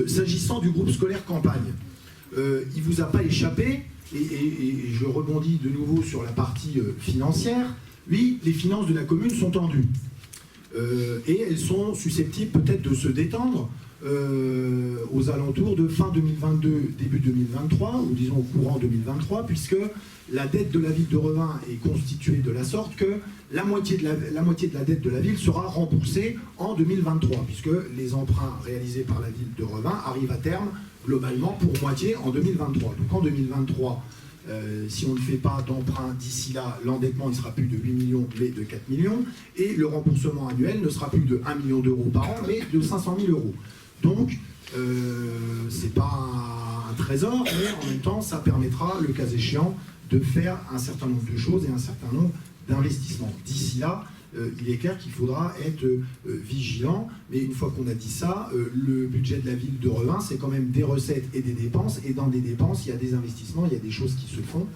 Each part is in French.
S'agissant du groupe scolaire campagne, il ne vous a pas échappé, et je rebondis de nouveau sur la partie financière, oui, les finances de la commune sont tendues. Et elles sont susceptibles peut-être de se détendre aux alentours de fin 2022, début 2023, ou disons au courant 2023, puisque la dette de la ville de Revin est constituée de la sorte que la moitié de la dette de la ville sera remboursée en 2023, puisque les emprunts réalisés par la ville de Revin arrivent à terme globalement pour moitié en 2023. Donc en 2023, si on ne fait pas d'emprunt d'ici là, l'endettement ne sera plus de 8 millions mais de 4 millions, et le remboursement annuel ne sera plus de 1 million d'euros par an mais de 500 000 euros. Donc c'est pas un trésor, mais en même temps ça permettra, le cas échéant, de faire un certain nombre de choses et un certain nombre d'investissements. D'ici là, il est clair qu'il faudra être vigilant, mais une fois qu'on a dit ça, le budget de la ville de Revin, c'est quand même des recettes et des dépenses, et dans des dépenses, il y a des investissements, il y a des choses qui se font,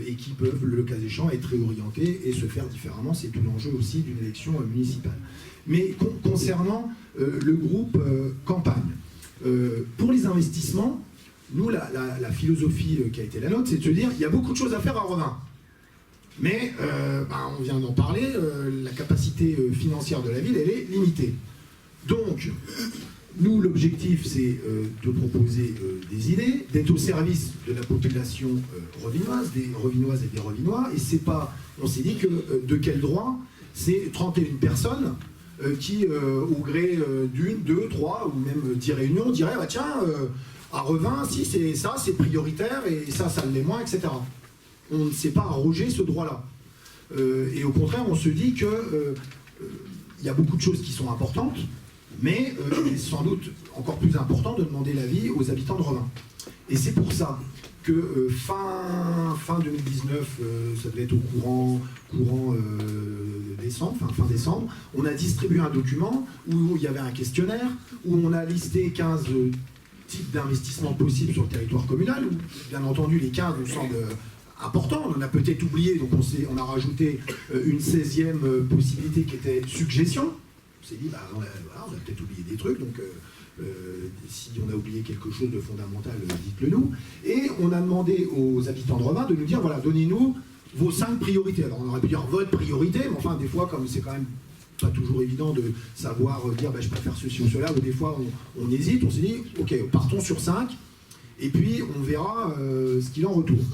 et qui peuvent, le cas échéant, être réorientées et se faire différemment. C'est tout l'enjeu aussi d'une élection municipale. Mais concernant le groupe campagne, pour les investissements, nous, la philosophie qui a été la nôtre, c'est de se dire, il y a beaucoup de choses à faire à Revin. Mais, on vient d'en parler, la capacité financière de la ville, elle est limitée. Donc, nous, l'objectif, c'est de proposer des idées, d'être au service de la population revinoise, des revinoises et des revinois, et c'est pas, on s'est dit que, de quel droit, c'est 31 personnes qui, au gré d'une, deux, trois, ou même 10 réunions, diraient, bah, tiens, à Revin, si c'est ça, c'est prioritaire, et ça l'est moins, etc. On ne s'est pas arrogé ce droit-là. Et au contraire, on se dit qu'il y a beaucoup de choses qui sont importantes, mais il est sans doute encore plus important de demander l'avis aux habitants de Revin. Et c'est pour ça que fin 2019, ça devait être au courant décembre, fin décembre, on a distribué un document où il y avait un questionnaire, où on a listé 15 types d'investissements possibles sur le territoire communal, où bien entendu les 15 nous semblent important, on en a peut-être oublié, donc on a rajouté une 16e possibilité qui était suggestion. On s'est dit, on a peut-être oublié des trucs, donc si on a oublié quelque chose de fondamental, dites-le nous. Et on a demandé aux habitants de Revin de nous dire, voilà, donnez-nous vos 5 priorités. Alors on aurait pu dire votre priorité, mais enfin des fois, comme c'est quand même pas toujours évident de savoir dire, je préfère ceci ou cela, ou des fois on hésite, on s'est dit, ok, partons sur 5, et puis on verra ce qu'il en retourne.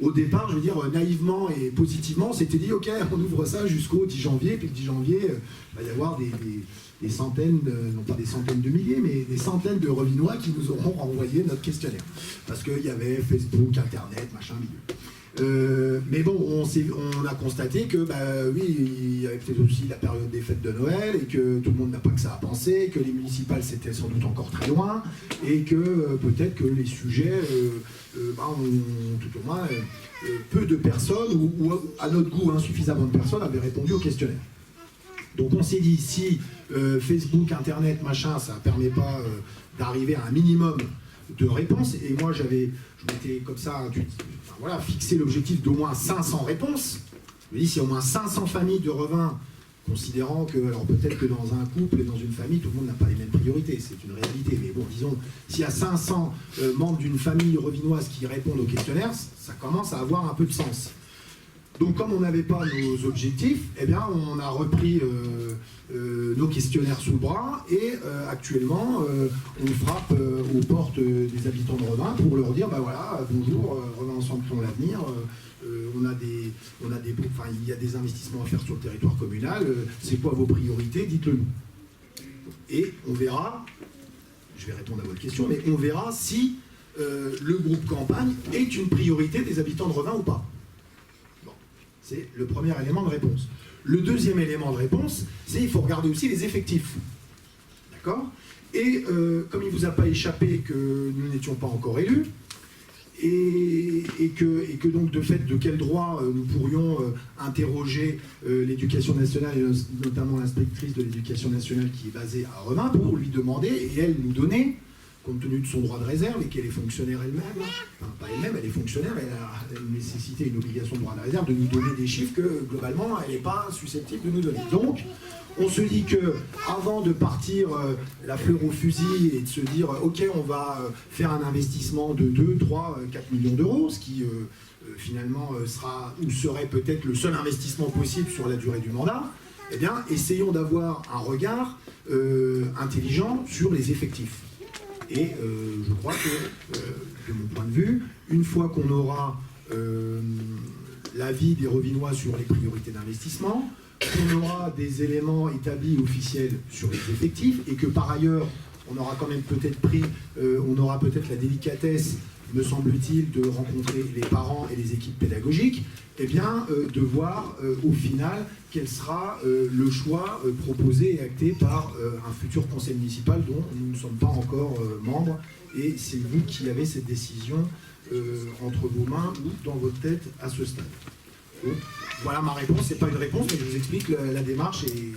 Au départ, je veux dire, naïvement et positivement, on s'était dit, ok, on ouvre ça jusqu'au 10 janvier, puis le 10 janvier, il va y avoir des centaines, non pas des centaines de milliers, mais des centaines de Revinois qui nous auront renvoyé notre questionnaire. Parce qu'il y avait Facebook, Internet, machin, milieu. Mais bon, on a constaté que, oui, il y avait peut-être aussi la période des fêtes de Noël, et que tout le monde n'a pas que ça à penser, que les municipales, c'était sans doute encore très loin, et que peut-être que les sujets... tout au moins, peu de personnes, ou à notre goût insuffisamment de personnes, avaient répondu au questionnaire. Donc on s'est dit, si Facebook, Internet, machin, ça ne permet pas d'arriver à un minimum de réponses, et moi je m'étais comme ça, fixé l'objectif d'au moins 500 réponses. Je me dis, si au moins 500 familles de Revin, considérant que, alors peut-être que dans un couple et dans une famille, tout le monde n'a pas les mêmes priorités, c'est une réalité, mais bon, disons, s'il y a 500 membres d'une famille revinoise qui répondent au questionnaire, ça commence à avoir un peu de sens. Donc comme on n'avait pas nos objectifs, eh bien on a repris nos questionnaires sous le bras, et actuellement on frappe aux portes des habitants de Revin pour leur dire, voilà, bonjour, Revin Ensemble pour l'avenir, il y a des investissements à faire sur le territoire communal, c'est quoi vos priorités, dites-le nous. Et on verra, je vais répondre à votre question, mais on verra si le groupe campagne est une priorité des habitants de Revin ou pas. Bon, c'est le premier élément de réponse. Le deuxième élément de réponse, c'est qu'il faut regarder aussi les effectifs. D'accord ? Et comme il ne vous a pas échappé que nous n'étions pas encore élus, et que donc de fait de quel droit nous pourrions interroger l'éducation nationale, et notamment l'inspectrice de l'éducation nationale qui est basée à Revin, pour lui demander, et elle nous donner, compte tenu de son droit de réserve, et qu'elle est fonctionnaire elle-même, enfin pas elle-même, elle est fonctionnaire, elle a une nécessité, une obligation de droit de réserve, de nous donner des chiffres que globalement elle n'est pas susceptible de nous donner. Donc On se dit que avant de partir la fleur au fusil et de se dire ok, on va faire un investissement de 2, 3, 4 millions d'euros, ce qui finalement sera ou serait peut-être le seul investissement possible sur la durée du mandat, eh bien essayons d'avoir un regard intelligent sur les effectifs. Et je crois que, de mon point de vue, une fois qu'on aura l'avis des Revinois sur les priorités d'investissement, qu'on aura des éléments établis officiels sur les effectifs, et que par ailleurs, on aura quand même peut-être on aura peut-être la délicatesse, me semble-t-il, de rencontrer les parents et les équipes pédagogiques, eh bien, de voir au final quel sera le choix proposé et acté par un futur conseil municipal dont nous ne sommes pas encore membres, et c'est vous qui avez cette décision entre vos mains ou dans votre tête à ce stade. Donc, voilà ma réponse, c'est pas une réponse, mais je vous explique la démarche et